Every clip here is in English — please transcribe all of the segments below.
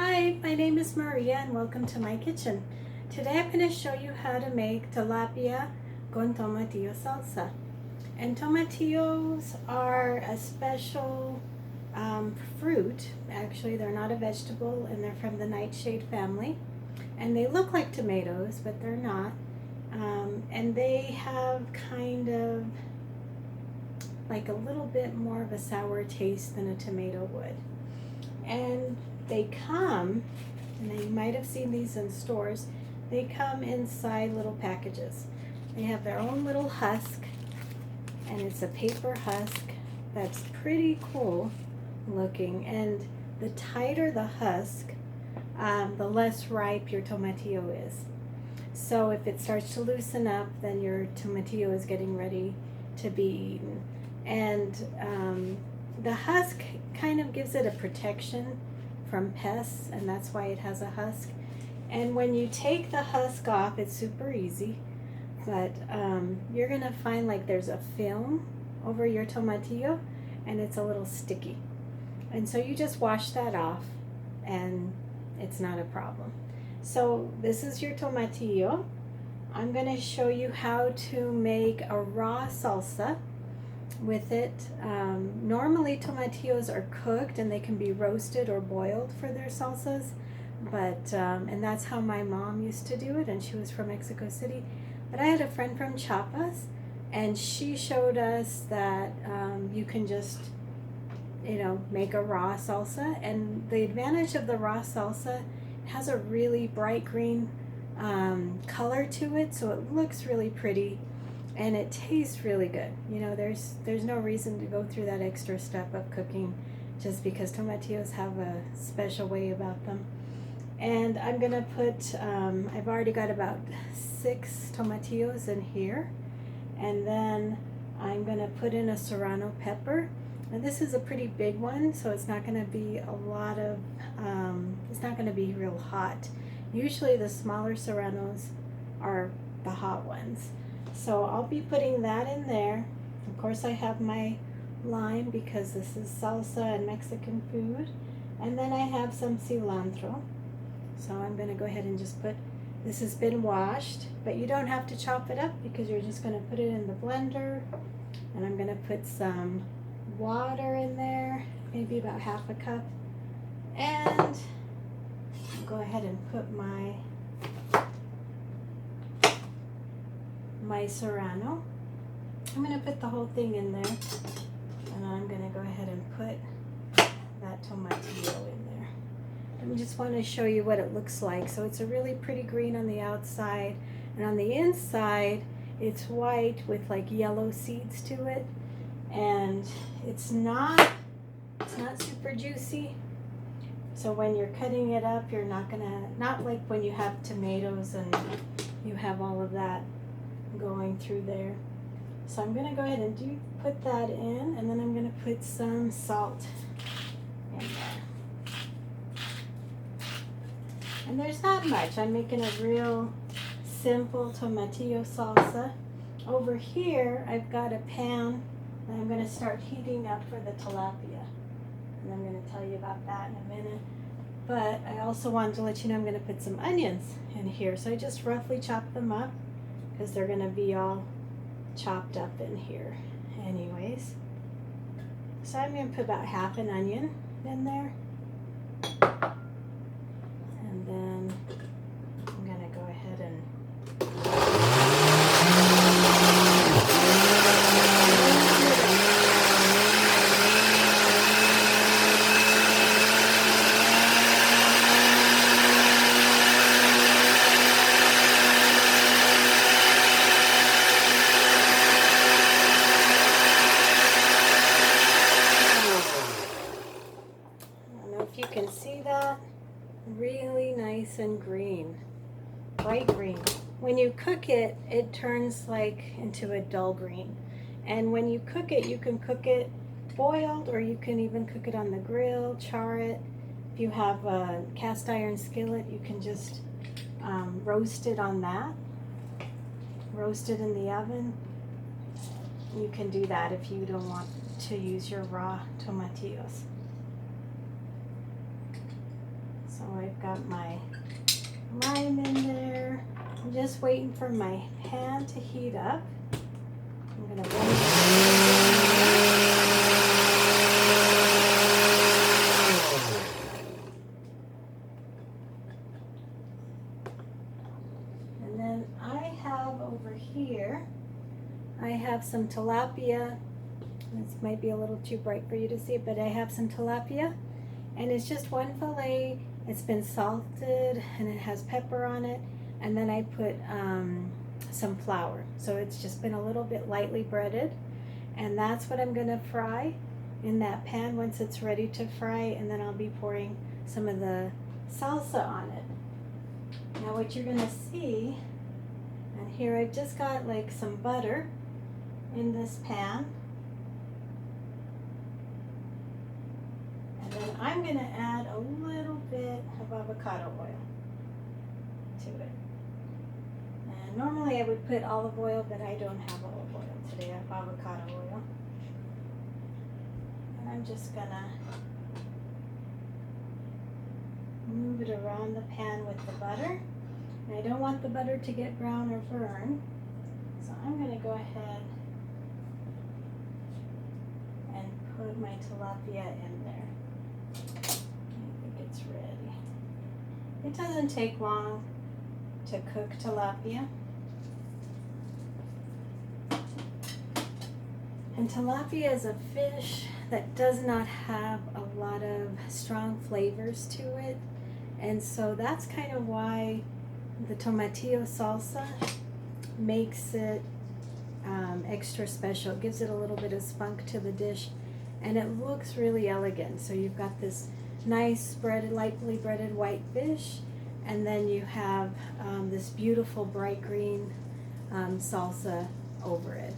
Hi, my name is Maria and welcome to my kitchen. Today I'm going to show you how to make tilapia con tomatillo salsa. And tomatillos are a special fruit. Actually, they're not a vegetable and they're from the nightshade family. And they look like tomatoes, but they're not. And they have kind of like a little bit more of a sour taste than a tomato would. And they come, and you might have seen these in stores, they come inside little packages. They have their own little husk, and it's a paper husk that's pretty cool looking. And the tighter the husk, the less ripe your tomatillo is. So if it starts to loosen up, then your tomatillo is getting ready to be eaten. And the husk kind of gives it a protection from pests, and that's why it has a husk. And when you take the husk off, it's super easy, but you're gonna find like there's a film over your tomatillo and it's a little sticky. And so you just wash that off and it's not a problem. So this is your tomatillo. I'm gonna show you how to make a raw salsa with it. Normally tomatillos are cooked and they can be roasted or boiled for their salsas, but and that's how my mom used to do it, and she was from Mexico City. But I had a friend from Chiapas and she showed us that you can just make a raw salsa. And the advantage of the raw salsa, it has a really bright green color to it, so it looks really pretty and it tastes really good. There's no reason to go through that extra step of cooking just because tomatillos have a special way about them. And I'm gonna put, I've already got about 6 tomatillos in here, and then I'm gonna put in a serrano pepper. And this is a pretty big one, so it's not gonna be a lot of, it's not gonna be real hot. Usually the smaller serranos are the hot ones. So I'll be putting that in there. Of course I have my lime because this is salsa and Mexican food. And then I have some cilantro. So I'm going to go ahead and just put, this has been washed, but you don't have to chop it up because you're just going to put it in the blender. And I'm going to put some water in there, maybe about half a cup. And I'll go ahead and put my serrano. I'm going to put the whole thing in there, and I'm going to go ahead and put that tomatillo in there. I just want to show you what it looks like. So it's a really pretty green on the outside, and on the inside it's white with like yellow seeds to it, and it's not super juicy. So when you're cutting it up, you're not like when you have tomatoes and you have all of that going through there. So I'm going to go ahead and put that in, and then I'm going to put some salt in there. And there's not much. I'm making a real simple tomatillo salsa. Over here I've got a pan that I'm going to start heating up for the tilapia, and I'm going to tell you about that in a minute. But I also wanted to let you know I'm going to put some onions in here. So I just roughly chop them up because they're going to be all chopped up in here anyways. So I'm going to put about half an onion in there, and then I'm going to go ahead and you can see that, really nice and green, bright green. When you cook it, it turns like into a dull green. And when you cook it, you can cook it boiled, or you can even cook it on the grill, char it. If you have a cast iron skillet, you can just roast it on that, roast it in the oven. You can do that if you don't want to use your raw tomatillos. So I've got my lime in there. I'm just waiting for my pan to heat up. I'm going to blend and then I have over here, I have some tilapia. This might be a little too bright for you to see, but I have some tilapia, and it's just one fillet. It's been salted and it has pepper on it, and then I put some flour, so it's just been a little bit lightly breaded, and that's what I'm gonna fry in that pan once it's ready to fry, and then I'll be pouring some of the salsa on it. Now what you're gonna see, and here I've just got like some butter in this pan. And then I'm going to add a little bit of avocado oil to it. And normally I would put olive oil, but I don't have olive oil today. I have avocado oil. And I'm just going to move it around the pan with the butter. And I don't want the butter to get brown or burn. So I'm going to go ahead and put my tilapia in there. I think it's ready. It doesn't take long to cook tilapia. And tilapia is a fish that does not have a lot of strong flavors to it. And so that's kind of why the Tomatillo Salsa makes it extra special. It gives it a little bit of spunk to the dish, and it looks really elegant. So you've got this nice breaded, lightly breaded white fish, and then you have this beautiful bright green salsa over it.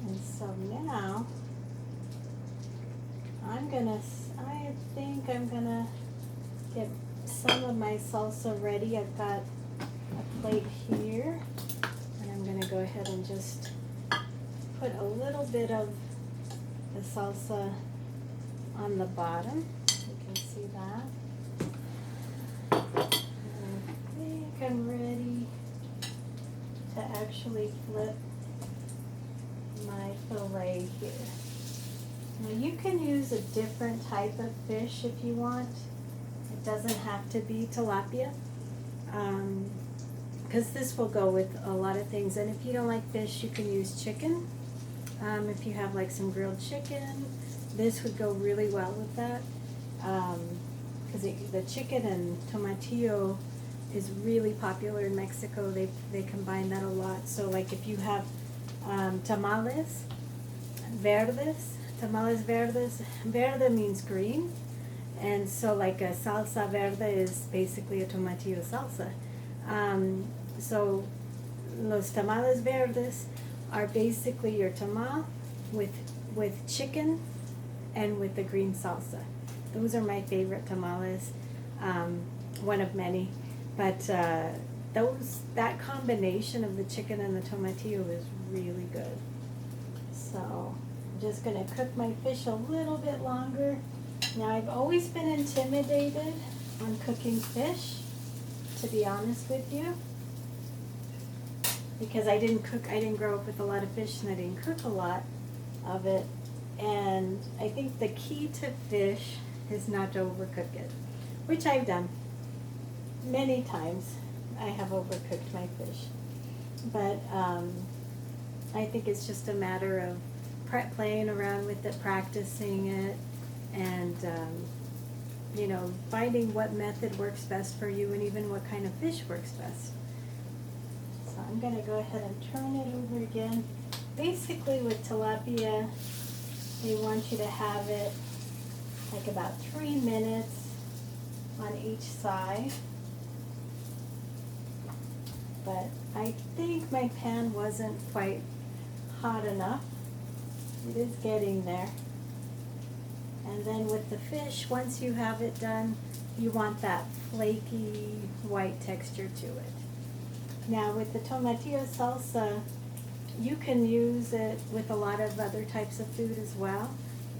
And so now I think I'm gonna get some of my salsa ready. I've got a plate here, and I'm gonna go ahead and just put a little bit of the salsa on the bottom. You can see that. And I think I'm ready to actually flip my fillet here. Now you can use a different type of fish if you want. It doesn't have to be tilapia, because this will go with a lot of things. And if you don't like fish, you can use chicken. If you have like some grilled chicken, this would go really well with that, because the chicken and tomatillo is really popular in Mexico. They combine that a lot. So like if you have tamales verdes, verde means green, and so like a salsa verde is basically a tomatillo salsa. So los tamales verdes are basically your tamal with chicken and with the green salsa. Those are my favorite tamales, one of many, but that combination of the chicken and the tomatillo is really good. So I'm just going to cook my fish a little bit longer. Now I've always been intimidated on cooking fish, to be honest with you, because I didn't grow up with a lot of fish, and I didn't cook a lot of it. And I think the key to fish is not to overcook it, which I've done many times. I have overcooked my fish, but I think it's just a matter of playing around with it, practicing it, and finding what method works best for you, and even what kind of fish works best. So I'm going to go ahead and turn it over again. Basically with tilapia, they want you to have it like about 3 minutes on each side. But I think my pan wasn't quite hot enough. It is getting there. And then with the fish, once you have it done, you want that flaky white texture to it. Now with the tomatillo salsa, you can use it with a lot of other types of food as well.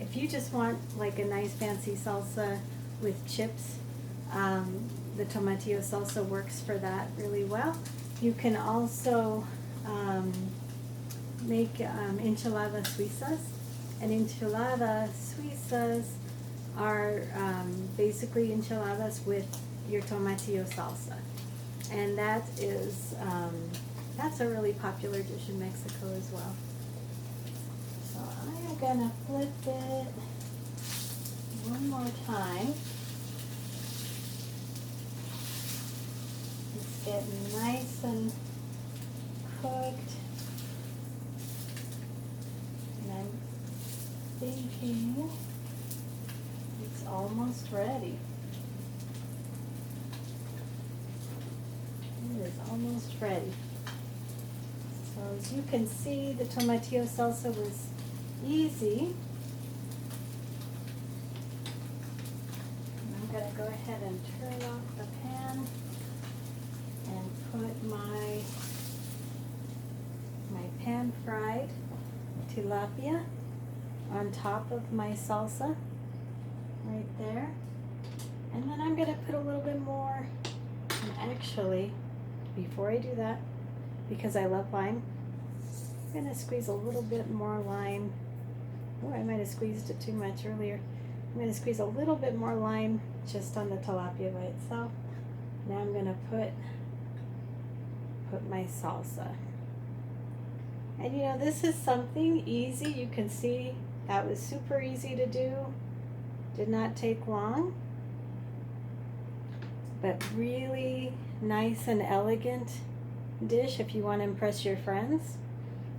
If you just want like a nice fancy salsa with chips, The tomatillo salsa works for that really well. You can also make enchiladas suizas, and enchiladas suizas are basically enchiladas with your tomatillo salsa, and that's a really popular dish in Mexico as well. So I am gonna flip it one more time. It's getting nice and cooked, and I'm thinking it's almost ready. It is almost ready. So as you can see, the tomatillo salsa was easy. And I'm going to go ahead and turn off the pan and put my pan-fried tilapia on top of my salsa right there. And then I'm going to put a little bit more, and actually, before I do that, because I love lime, I'm going to squeeze a little bit more lime. Oh, I might have squeezed it too much earlier. I'm going to squeeze a little bit more lime just on the tilapia by itself. Now I'm going to put my salsa. And you know, this is something easy. You can see that was super easy to do. Did not take long, but really nice and elegant dish if you want to impress your friends.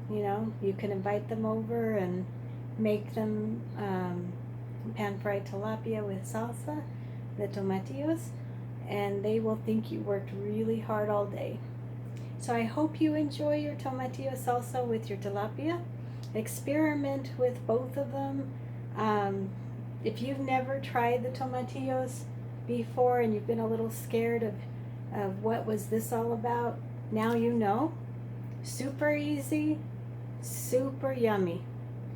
You know, you can invite them over and make them pan-fried tilapia with salsa, the tomatillos, and they will think you worked really hard all day. So I hope you enjoy your tomatillo salsa with your tilapia. Experiment with both of them. If you've never tried the tomatillos before and you've been a little scared of what was this all about, now you know. Super easy, super yummy,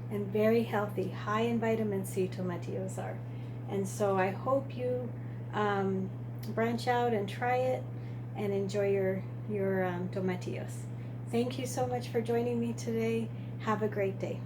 and very healthy. High in vitamin C, tomatillos are. And so I hope you branch out and try it and enjoy your tomatillos. Thank you so much for joining me today. Have a great day.